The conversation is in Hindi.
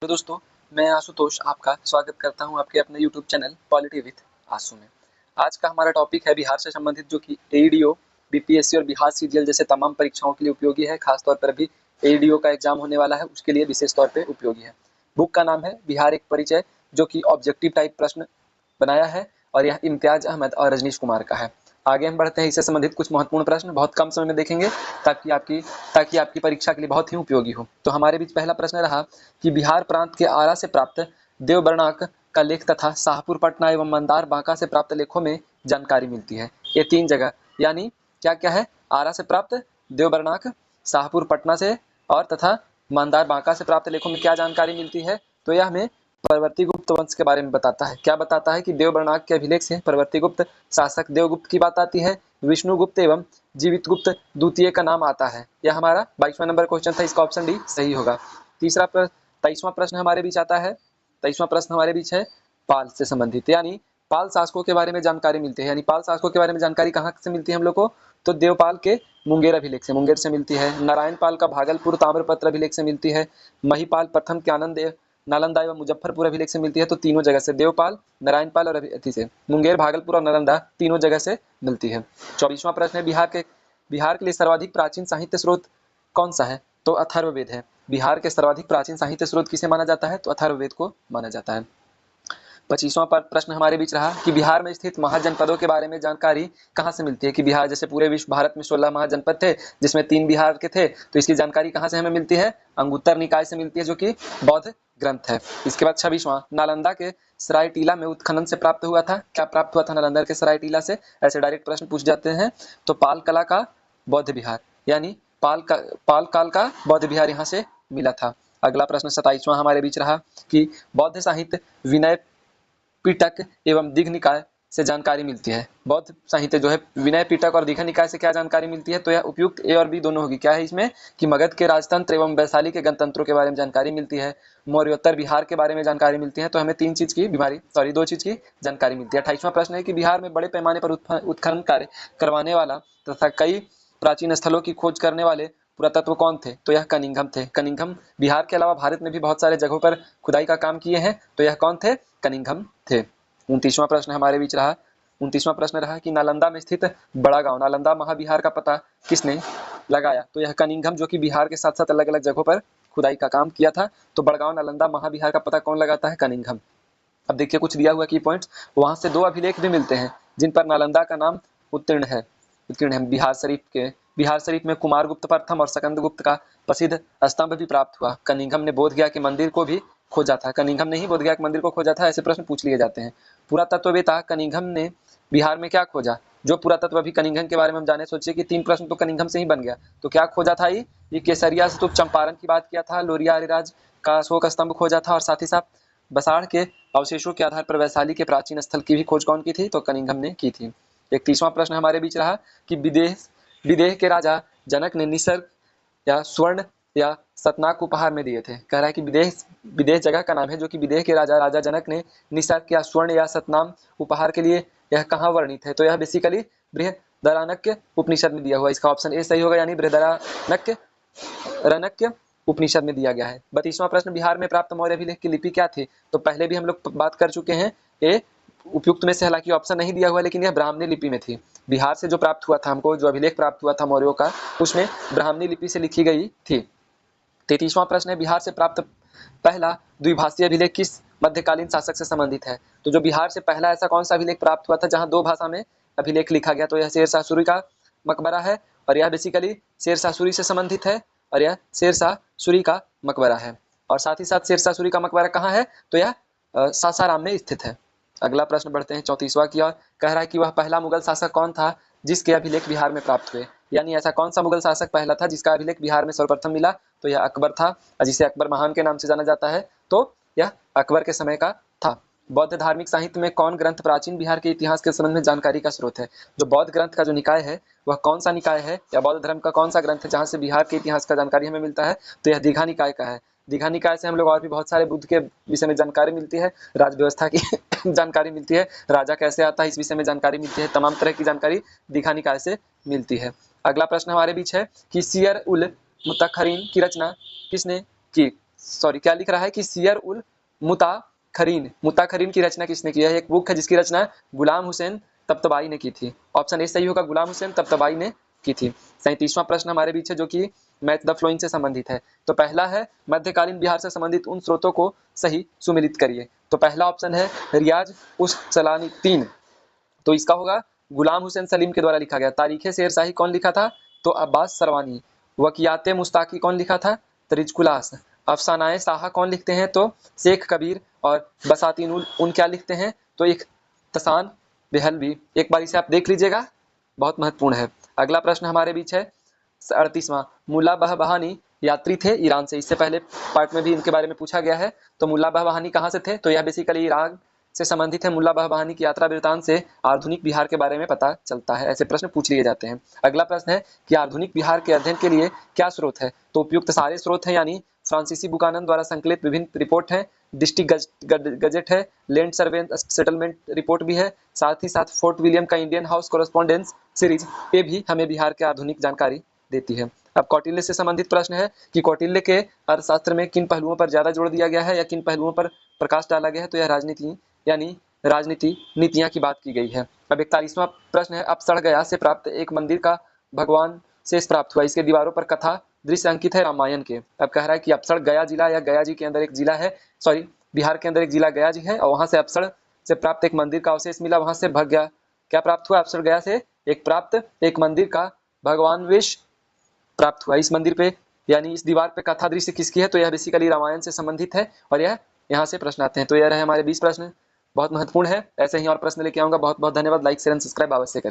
तो दोस्तों, मैं आशुतोष आपका स्वागत करता हूं आपके अपने यूट्यूब चैनल पॉलिटी विद आशु में। आज का हमारा टॉपिक है बिहार से संबंधित, जो कि एईडीओ, बीपीएससी और बिहार सीजीएल जैसे तमाम परीक्षाओं के लिए उपयोगी है। खास तौर पर अभी एईडीओ का एग्जाम होने वाला है, उसके लिए विशेष तौर पर उपयोगी है। बुक का नाम है बिहार एक परिचय, जो कि ऑब्जेक्टिव टाइप प्रश्न बनाया है और यह इम्तियाज अहमद और रजनीश कुमार का है। आगे हम बढ़ते हैं, इससे संबंधित कुछ महत्वपूर्ण प्रश्न बहुत कम समय में देखेंगे ताकि आपकी परीक्षा के लिए बहुत ही उपयोगी हो। तो हमारे बीच पहला प्रश्न रहा कि बिहार प्रांत के आरा से प्राप्त देवबर्णाक का लेख तथा शाहपुर पटना एवं मंदार बांका से प्राप्त लेखों में जानकारी मिलती है। ये तीन जगह यानी क्या क्या है? आरा से प्राप्त देवबर्णाक, शाहपुर पटना से और तथा मंदार बांका से प्राप्त लेखों में क्या जानकारी मिलती है? तो यह हमें परवर्ती गुप्त वंश के बारे में बताता है। क्या बताता है कि देवबर्णाक के अभिलेख से परवर्ती गुप्त शासक देवगुप्त की बात आती है। विष्णुगुप्त एवं जीवितगुप्त द्वितीय का नाम आता है। यह हमारा 22वां नंबर क्वेश्चन था, इसका ऑप्शन डी सही होगा। 23वां प्रश्न हमारे बीच आता है। 23वां प्रश्न हमारे बीच है पाल से संबंधित, यानी पाल शासकों के बारे में जानकारी मिलती है। यानी पाल शासकों के बारे में जानकारी कहाँ से मिलती है हम लोग को? तो देवपाल के मुंगेर अभिलेख से, मुंगेर से मिलती है। नारायण पाल का भागलपुर ताम्रपत्र अभिलेख से मिलती है। महिपाल प्रथम के आनंद नालंदा एवं मुजफ्फरपुर अभिलेख से मिलती है। तो तीनों जगह से, देवपाल, नारायणपाल और अथी से मुंगेर, भागलपुर और नालंदा तीनों जगह से मिलती है। 24वां प्रश्न है बिहार के लिए सर्वाधिक प्राचीन साहित्य स्रोत कौन सा है? तो अथर्ववेद है। बिहार के सर्वाधिक प्राचीन साहित्य स्रोत किसे माना जाता है? तो अथर्ववेद को माना जाता है। 25वां प्रश्न हमारे बीच रहा कि बिहार में स्थित महाजनपदों के बारे में जानकारी कहाँ से मिलती है? कि बिहार, जैसे पूरे विश्व भारत में 16 महाजनपद थे, जिसमें 3 बिहार के थे, तो इसकी जानकारी कहाँ से हमें मिलती है? अंगुत्तर निकाय से मिलती है, जो कि बौद्ध ग्रंथ है। इसके बाद 26वां, नालंदा के सरायटीला में उत्खनन से प्राप्त हुआ था। क्या प्राप्त हुआ था नालंदा के सरायटीला से? ऐसे डायरेक्ट प्रश्न पूछ जाते हैं। तो पाल कला का बौद्ध विहार, यानी पाल काल का बौद्ध विहार यहाँ से मिला था। अगला प्रश्न 27वां हमारे बीच रहा कि बौद्ध साहित्य विनय पिटक एवं दीघ निकाय से जानकारी मिलती है। बौद्ध साहित्य जो है विनय पिटक और दीघ निकाय से क्या जानकारी मिलती है? तो यह उपयुक्त ए और बी दोनों होगी। क्या है इसमें? कि मगध के राजतंत्र एवं वैशाली के गणतंत्रों के बारे में जानकारी मिलती है, मौर्योत्तर बिहार के बारे में जानकारी मिलती है। तो हमें दो चीज की जानकारी मिलती है। 28वां प्रश्न है कि बिहार में बड़े पैमाने पर उत्खनन कार्य करवाने वाला तथा कई प्राचीन स्थलों की खोज करने वाले पुरातत्व कौन थे? तो यह कनिंघम थे। कनिंघम बिहार के अलावा भारत में भी बहुत सारे जगहों पर खुदाई का काम किए हैं। तो यह कौन थे? कनिंघम थे। 29वां प्रश्न हमारे बीच रहा। 29वां प्रश्न रहा कि नालंदा में स्थित बड़ा गांव नालंदा महाविहार का पता किसने लगाया? तो यह कनिंघम, जो कि बिहार के साथ साथ अलग अलग जगहों पर खुदाई का काम किया था। तो बड़गांव नालंदा महाविहार का पता कौन लगाता है? कनिंघम। अब देखिए कुछ दिया हुआ की पॉइंट्स, वहां से 2 अभिलेख भी मिलते हैं जिन पर नालंदा का नाम उत्तीर्ण है। बिहार शरीफ में कुमार गुप्त प्रथम और सकंद गुप्त का प्रसिद्ध स्तंभ भी प्राप्त हुआ। कनिंघम ने बोधगया के मंदिर को भी खोजा था। कनिंघम ने ही बोधगया के मंदिर को खोजा था। ऐसे प्रश्न पूछ लिए जाते हैं। पुरातत्ववेत्ता कनिंघम ने बिहार में क्या खोजा? जो पुरातत्व अभी कनिंघम के बारे में हम जाने, सोचिए कि 3 प्रश्न तो कनिंघम से ही बन गया। तो क्या खोजा था? ये केसरिया स्तूप चंपारण की बात किया था, लोरिया अरिराज का अशोक स्तंभ खोजा था, और साथ ही साथ बसाड़ के अवशेषों के आधार पर वैशाली के प्राचीन स्थल की भी खोज कौन की थी? तो कनिंघम ने की थी। 31वां प्रश्न हमारे बीच रहा कि विदेह के राजा जनक ने निसर्ग या स्वर्ण या सतनाक उपहार में दिए थे। कह रहा है कि विदेह जगह का नाम है, जो कि विदेह के राजा जनक ने निसर्ग या स्वर्ण या सतनाम उपहार के लिए यह कहाँ वर्णित है? तो यह बेसिकली बृहदारण्यक उपनिषद में दिया हुआ है। इसका ऑप्शन ए सही होगा, यानी बृहदारण्यक उपनिषद में दिया गया है। 32वां प्रश्न, बिहार में प्राप्त मौर्य अभिलेख की लिपि क्या थी? तो पहले भी हम लोग बात कर चुके हैं। ए उपयुक्त में से हालांकि ऑप्शन नहीं दिया हुआ, लेकिन यह ब्राह्मणी लिपि में थी। बिहार से जो प्राप्त हुआ था हमको, जो अभिलेख प्राप्त हुआ था मौर्यों का, उसमें ब्राह्मणी लिपि से लिखी गई थी। 33वां प्रश्न है, बिहार से प्राप्त पहला द्विभाषीय अभिलेख किस मध्यकालीन शासक से संबंधित है? तो जो बिहार से पहला ऐसा कौन सा अभिलेख प्राप्त हुआ था जहां 2 भाषा में अभिलेख लिखा गया? तो यह शेरशाह सूरी का मकबरा है, और यह बेसिकली शेरशाह सूरी से संबंधित है, और यह शेरशाह सूरी का मकबरा है। और साथ ही साथ शेरशाह सूरी का मकबरा कहाँ है? तो यह सासाराम में स्थित है। अगला प्रश्न बढ़ते हैं 34वां की ओर। कह रहा है कि वह पहला मुगल शासक कौन था जिसके अभिलेख बिहार में प्राप्त हुए? यानी ऐसा कौन सा मुगल शासक पहला था जिसका अभिलेख बिहार में सर्वप्रथम मिला? तो यह अकबर था, जिसे अकबर महान के नाम से जाना जाता है। तो यह अकबर के समय का था। बौद्ध धार्मिक साहित्य में कौन ग्रंथ प्राचीन बिहार के इतिहास के संबंध में जानकारी का स्रोत है? जो बौद्ध ग्रंथ का जो निकाय है, वह कौन सा निकाय है, या बौद्ध धर्म का कौन सा ग्रंथ है जहां से बिहार के इतिहास का जानकारी हमें मिलता है? तो यह दीघा निकाय का है। दीघा निकाय से हम लोग और भी बहुत सारे बुद्ध के विषय में जानकारी मिलती है, राज व्यवस्था की जानकारी मिलती है, राजा कैसे आता है इस विषय में जानकारी मिलती है, तमाम तरह की जानकारी दीघा निकाय से मिलती है। अगला प्रश्न हमारे बीच है कि सियर उल मुतखरीन की रचना किसने की? क्या लिख रहा है कि सियर उल मुताखरीन की रचना किसने की है? एक बुक है जिसकी रचना गुलाम हुसैन तब्तबाई ने की थी। ऑप्शन ए सही होगा, गुलाम हुसैन तब्तबाई ने की थी। 37वां प्रश्न हमारे बीच है जो कि मैथ द फ्लोइंग से संबंधित है। तो पहला है मध्यकालीन बिहार से संबंधित उन स्रोतों को सही सुमिलित करिए। तो पहला ऑप्शन है रियाज उस चलानी 3, तो इसका होगा गुलाम हुसैन सलीम के द्वारा लिखा गया। तारीखे शेरशाही कौन लिखा था? तो अब्बास सरवानी। वकियाते मुस्ताकी कौन लिखा था? तो रिजकुलास। अफसानाए साहा कौन लिखते हैं? तो शेख कबीर। और बसातीनुल उन क्या लिखते हैं? तो एक तसान बेहलवी। एक बार इसे आप देख लीजिएगा, बहुत महत्वपूर्ण है। अगला प्रश्न हमारे बीच है 38वां। मुल्ला बहबहानी यात्री थे ईरान से। इससे पहले पार्ट में भी इनके बारे में पूछा गया है। तो मुल्ला बहबहानी कहाँ से थे? तो यह बेसिकली ईरान से संबंधित है। मुल्ला बहबहानी की यात्रा वृतांत से आधुनिक बिहार के बारे में पता चलता है। ऐसे प्रश्न पूछ लिए जाते हैं। अगला प्रश्न है कि आधुनिक बिहार के अध्ययन के लिए क्या स्रोत है? तो उपयुक्त सारे स्रोत हैं, यानी फ्रांसीसी बुकानन द्वारा संकलित विभिन्न रिपोर्ट है, डिस्ट्रिक्ट गजेट है, लैंड सर्वे सेटलमेंट रिपोर्ट भी है, साथ ही साथ फोर्ट विलियम का इंडियन हाउस कोरेस्पोंडेंस सीरीज, ये भी हमें बिहार के आधुनिक जानकारी देती है। अब कौटिल्य से संबंधित प्रश्न है कि कौटिल्य के अर्थशास्त्र में किन पहलुओं पर ज्यादा जोर दिया गया है या किन पहलुओं पर प्रकाश डाला गया है? तो यह राजनीति यानी राजनीति नीतियां की बात की गई है। अब 41वां प्रश्न है अपसड़ गया से प्राप्त एक मंदिर का भगवान शेष प्राप्त हुआ, इसके दीवारों पर कथा दृश्य अंकित है रामायण के। अब कह रहा है कि अपसड़ गया जिला या गया जी के अंदर एक जिला है, बिहार के अंदर एक जिला गया जी है, और वहां से अपसड़ से प्राप्त एक मंदिर का अवशेष मिला, वहां से भग्या क्या प्राप्त हुआ? अपसड़ गया से एक मंदिर का भगवान वेश प्राप्त हुआ। इस मंदिर पे यानी इस दीवार पे कथा दृश्य किसकी है? तो यह बेसिकली रामायण से संबंधित है और यह यहाँ से प्रश्न आते हैं। तो यह रहे हमारे 20 प्रश्न, बहुत महत्वपूर्ण है। ऐसे ही और प्रश्न लेके आऊंगा। बहुत बहुत धन्यवाद। लाइक शेयर एंड सब्सक्राइब अवश्य करें।